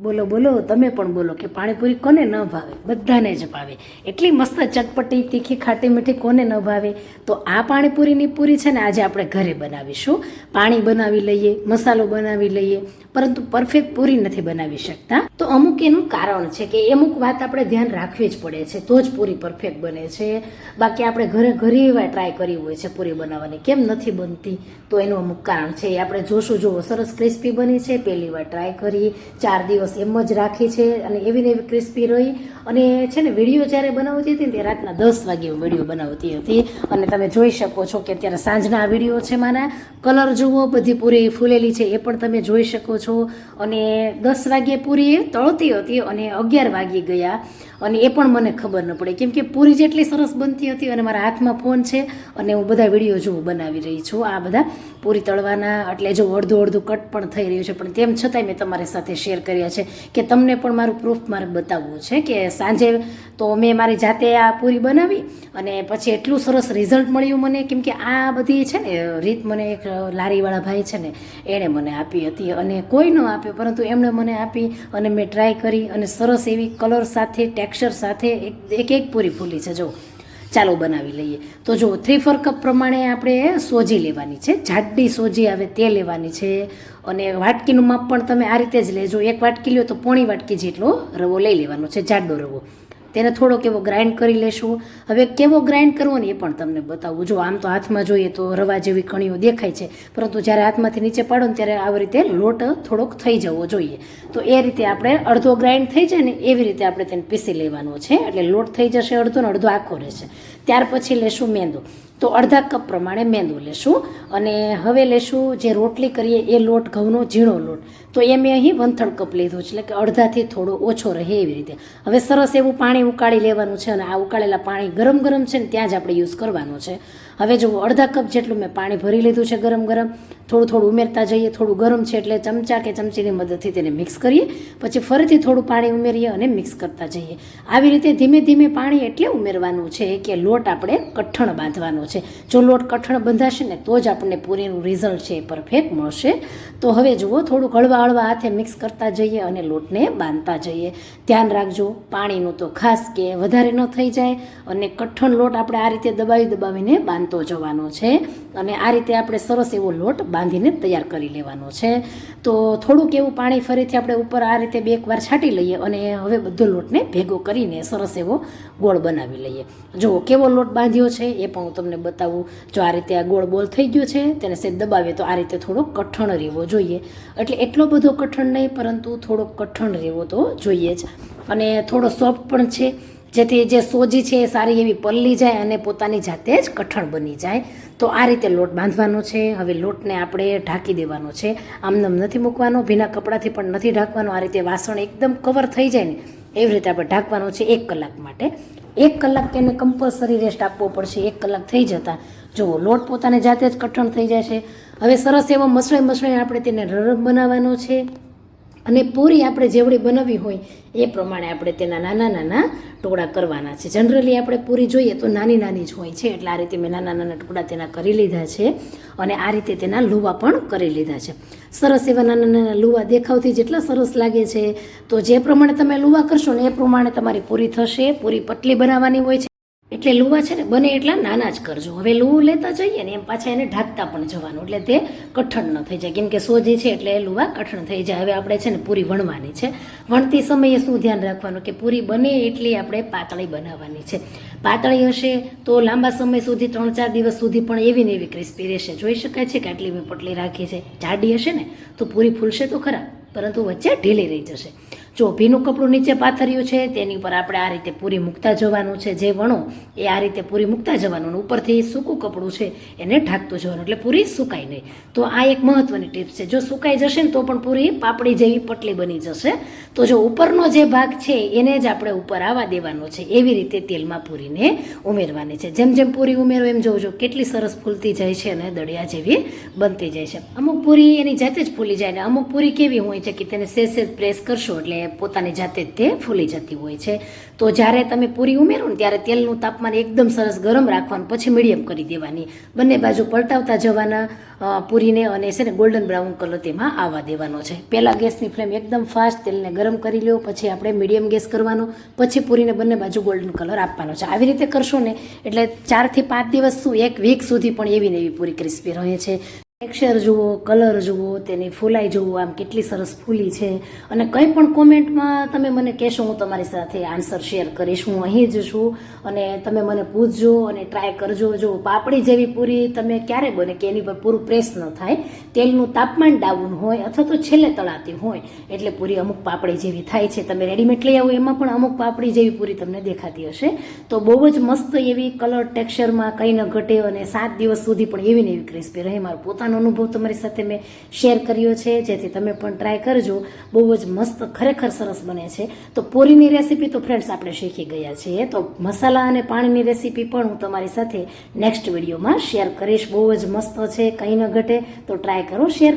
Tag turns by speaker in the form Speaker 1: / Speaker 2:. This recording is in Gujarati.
Speaker 1: બોલો બોલો, તમે પણ બોલો કે પાણીપુરી કોને ન ભાવે? બધાને જ ભાવે. એટલી મસ્ત ચટપટી તીખી ખાટી મીઠી કોને ન ભાવે? તો આ પાણીપુરીની પૂરી છે ને આજે આપણે ઘરે બનાવીશું. પાણી બનાવી લઈએ, મસાલો બનાવી લઈએ, પરંતુ પરફેક્ટ પૂરી નથી બનાવી શકતા. તો અમુક એનું કારણ છે કે અમુક વાત આપણે ધ્યાન રાખવી જ પડે છે, તો જ પૂરી પરફેક્ટ બને છે. બાકી આપણે ઘરે એવા ટ્રાય કરી હોય છે પૂરી બનાવવાની, કેમ નથી બનતી? તો એનું અમુક કારણ છે, એ આપણે જોશું. જુઓ, સરસ ક્રિસ્પી બની છે. પહેલી વાર ટ્રાય કરી, 4 દિવસ એમ જ રાખી છે અને એવી ને એવી ક્રિસ્પી રહી. અને છે ને, વિડીયો જ્યારે બનાવતી હતી ને તે રાતના 10 વાગે હું વિડીયો બનાવતી હતી અને તમે જોઈ શકો છો કે અત્યારે સાંજના આ વિડીયો છે. મારા કલર જુઓ, બધી પૂરી ફૂલેલી છે એ પણ તમે જોઈ શકો છો. અને 10 વાગ્યે પૂરી તળતી હતી અને 11 વાગી ગયા અને એ પણ મને ખબર ન પડી, કેમ કે પૂરી જેટલી સરસ બનતી હતી. અને મારા હાથમાં ફોન છે અને હું બધા વિડીયો જોઉં બનાવી રહી છું. આ બધા પૂરી તળવાના, એટલે જો અડધું કટ પણ થઈ રહ્યું છે, પણ તેમ છતાંય મેં તમારી સાથે શેર કર્યા છે કે તમને પણ મારું પ્રૂફ મારે બતાવવું છે કે સાંજે તો મેં મારી જાતે આ પૂરી બનાવી અને પછી એટલું સરસ રિઝલ્ટ મળ્યું મને. કેમ કે આ બધી છે ને રીત મને એક લારીવાળા ભાઈ છે ને એણે મને આપી હતી અને કોઈ ન આપ્યો, પરંતુ એમણે મને આપી અને મેં ટ્રાય કરી અને સરસ એવી કલર સાથે, ટેક્સચર સાથે એક પૂરી ફૂલી છે. જો ચાલો બનાવી લઈએ. તો જો 3/4 કપ પ્રમાણે આપણે સોજી લેવાની છે, જાડી સોજી આવે તે લેવાની છે. અને વાટકીનું માપ પણ તમે આ રીતે જ લેજો. 1 વાટકી લ્યો તો પોણી વાટકી જેટલો રવો લઈ લેવાનો છે, જાડો રવો. તેને થોડોક એવો ગ્રાઇન્ડ કરી લેશું. હવે કેવો ગ્રાઇન્ડ કરવો ને એ પણ તમને બતાવું. જો આમ તો હાથમાં જોઈએ તો રવા જેવી કણીઓ દેખાય છે, પરંતુ જ્યારે હાથમાંથી નીચે પાડો ને ત્યારે આવી રીતે લોટ થોડોક થઈ જવો જોઈએ. તો એ રીતે આપણે અડધો ગ્રાઇન્ડ થઈ જાય ને એવી રીતે આપણે તેને પીસી લેવાનો છે. એટલે લોટ થઈ જશે અડધો ને અડધો આખો રહેશે. ત્યાર પછી લેશું મેંદો. તો અડધા કપ પ્રમાણે મેંદો લેશું. અને હવે લેશું જે રોટલી કરીએ એ લોટ, ઘઉંનો ઝીણો લોટ. તો એ મેં અહીં 1/3 કપ લીધો છે, એટલે કે અડધાથી થોડો ઓછો રહે એવી રીતે. હવે સરસ એવું પાણી ઉકાળી લેવાનું છે અને આ ઉકાળેલા પાણી ગરમ છે ને ત્યાં જ આપણે યુઝ કરવાનું છે. હવે જુઓ, અડધા કપ જેટલું મેં પાણી ભરી લીધું છે ગરમ. થોડું ઉમેરતા જઈએ. થોડું ગરમ છે એટલે ચમચા કે ચમચીની મદદથી તેને મિક્સ કરીએ. પછી ફરીથી થોડું પાણી ઉમેરીએ અને મિક્સ કરતા જઈએ. આવી રીતે ધીમે ધીમે પાણી એટલે ઉમેરવાનું છે કે લોટ આપણે કઠણ બાંધવાનો છે. જો લોટ કઠણ બંધાશે ને તો જ આપણને પૂરીનું રિઝલ્ટ છે એ પરફેક્ટ મળશે. તો હવે જુઓ, થોડુંક હળવા હાથે મિક્સ કરતા જઈએ અને લોટને બાંધતા જઈએ. ધ્યાન રાખજો પાણીનું તો ખાસ, કે વધારે ન થઈ જાય. અને કઠણ લોટ આપણે આ રીતે દબાવીને બાંધતો જવાનો છે. અને આ રીતે આપણે સરસ એવો લોટ બાંધીને તૈયાર કરી લેવાનો છે. તો થોડુંક એવું પાણી ફરીથી આપણે ઉપર આ રીતે 2 વાર છાંટી લઈએ અને હવે બધો લોટને ભેગો કરીને સરસ એવો ગોળ બનાવી લઈએ. જુઓ કેવો લોટ બાંધ્યો છે એ પણ હું તમને બતાવું. જો આ રીતે આ ગોળ બોલ થઈ ગયો છે, તેને સેજ દબાવીએ તો આ રીતે થોડો કઠણ રહેવો જોઈએ. એટલે એટલો બધો કઠણ નહીં, પરંતુ થોડો કઠણ રહેવો તો જોઈએ જ. અને થોડો સોફ્ટ પણ છે, જેથી જે સોજી છે એ સારી એવી પલળી જાય અને પોતાની જાતે જ કઠણ બની જાય. તો આ રીતે લોટ બાંધવાનો છે. હવે લોટને આપણે ઢાંકી દેવાનો છે. આમનામ નથી મૂકવાનો, ભીના કપડાથી પણ નથી ઢાંકવાનો. આ રીતે વાસણ એકદમ કવર થઈ જાય ને એવી રીતે આપણે ઢાંકવાનો છે 1 કલાક માટે. 1 કલાક તેને કમ્પલસરી રેસ્ટ આપવો પડશે. 1 કલાક થઈ જતા જુઓ, લોટ પોતાને જાતે જ કઠણ થઈ જાય છે. હવે સરસ એવો મસળે આપણે તેને નરમ બનાવવાનો છે. અને પૂરી આપણે જેવડી બનાવી હોય એ પ્રમાણે આપણે તેના નાના ટુકડા કરવાના છે. જનરલી આપણે પૂરી જોઈએ તો નાની જ હોય છે, એટલે આ રીતે મેં નાના ટુકડા તેના કરી લીધા છે. અને આ રીતે તેના લુવા પણ કરી લીધા છે. સરસ એવા નાના લુવા દેખાવથી જેટલા સરસ લાગે છે. તો જે પ્રમાણે તમે લુવા કરશો ને એ પ્રમાણે તમારી પૂરી થશે. પૂરી પતલી બનાવવાની હોય છે, એટલે લુવા છે ને બને એટલા નાના જ કરજો. હવે લુવું લેતા જઈએ ને એમ પાછા એને ઢાંકતા પણ જવાનું, એટલે તે કઠણ ન થઈ જાય. કેમ કે સોજી છે એટલે લુવા કઠણ થઈ જાય. હવે આપણે છે ને પૂરી વણવાની છે. વણતી સમયે શું ધ્યાન રાખવાનું કે પૂરી બને એટલી આપણે પાતળી બનાવવાની છે. પાતળી હશે તો લાંબા સમય સુધી, 3-4 દિવસ સુધી પણ એવી ને એવી ક્રિસ્પી રહેશે. જોઈ શકાય છે કે આટલી મેં પતલી રાખી છે. જાડી હશે ને તો પૂરી ફૂલશે તો ખરા, પરંતુ વચ્ચે ઢીલી રહી જશે. જો ભીનું કપડું નીચે પાથર્યું છે તેની ઉપર આપણે આ રીતે પૂરી મૂકતા જવાનું છે. જે વણો એ આ રીતે પૂરી મૂકતા જવાનું. ઉપરથી સૂકું કપડું છે એને ઢાંકતું જવાનું, એટલે પૂરી સુકાય નહીં. તો આ એક મહત્વની ટિપ્સ છે. જો સુકાઈ જશે ને તો પણ પૂરી પાપડી જેવી પટલી બની જશે. તો જો ઉપરનો જે ભાગ છે એને જ આપણે ઉપર આવવા દેવાનો છે. એવી રીતે તેલમાં પૂરીને ઉમેરવાની છે. જેમ જેમ પૂરી ઉમેરો એમ જોજો કેટલી સરસ ફૂલતી જાય છે અને દળિયા જેવી બનતી જાય છે. અમુક પૂરી એની જાતે જ ફૂલી જાય ને અમુક પૂરી કેવી હોય છે કે તેને સેજ પ્રેસ કરશો એટલે પોતાની જાતે જ તે ફૂલી જતી હોય છે. તો જ્યારે તમે પૂરી ઉમેરો ને ત્યારે તેલનું તાપમાન એકદમ સરસ ગરમ રાખવાનું, પછી મીડિયમ કરી દેવાની, બંને બાજુ પલટાવતા જવાના પૂરીને, અને છે ને ગોલ્ડન બ્રાઉન કલર તેમાં આવવા દેવાનો છે. પહેલાં ગેસની ફ્લેમ એકદમ ફાસ્ટ, તેલને ગરમ કરી લો, પછી આપણે મીડિયમ ગેસ કરવાનો, પછી પૂરીને બંને બાજુ ગોલ્ડન કલર આપવાનો છે. આવી રીતે કરશો ને એટલે 4 થી 5 દિવસ શું, 1 વીક સુધી પણ એવી ને એવી પૂરી ક્રિસ્પી રહે છે. ટેક્સચર જુઓ, કલર જુઓ, તેની ફૂલાઈ જુઓ, આમ કેટલી સરસ ફૂલી છે. અને કંઈ પણ કોમેન્ટમાં તમે મને કહેશો, હું તમારી સાથે આન્સર શેર કરીશ. હું અહીં જ છું અને તમે મને પૂછજો અને ટ્રાય કરજો. જો પાપડી જેવી પૂરી તમે ક્યારે બને કે એની પર પૂરું પ્રેસ ન થાય, તેલનું તાપમાન ડાઉન હોય અથવા તો છેલ્લે તળાતી હોય એટલે પૂરી અમુક પાપડી જેવી થાય છે. તમે રેડીમેડ લઈ આવો એમાં પણ અમુક પાપડી જેવી પૂરી તમને દેખાતી હશે. તો બહુ જ મસ્ત એવી કલર ટેક્સચરમાં કંઈ ન ઘટે અને 7 દિવસ સુધી પણ એવી ને એવી ક્રિસ્પી રહે. મારું પોતાનું અનુભવ તમારી સાથે મેં શેર કર્યો છે, જેથી તમે પણ ટ્રાય કરજો. બહુ જ મસ્ત, ખરેખર સરસ બને છે. તો પૂરીની રેસીપી તો ફ્રેન્ડ્સ આપણે શીખી ગયા છીએ. તો મસાલા અને પાણીની રેસીપી પણ હું તમારી સાથે નેક્સ્ટ વિડીયોમાં શેર કરીશ. બહુ જ મસ્ત છે, કંઈ ન ઘટે. તો ટ્રાય કરો, શેર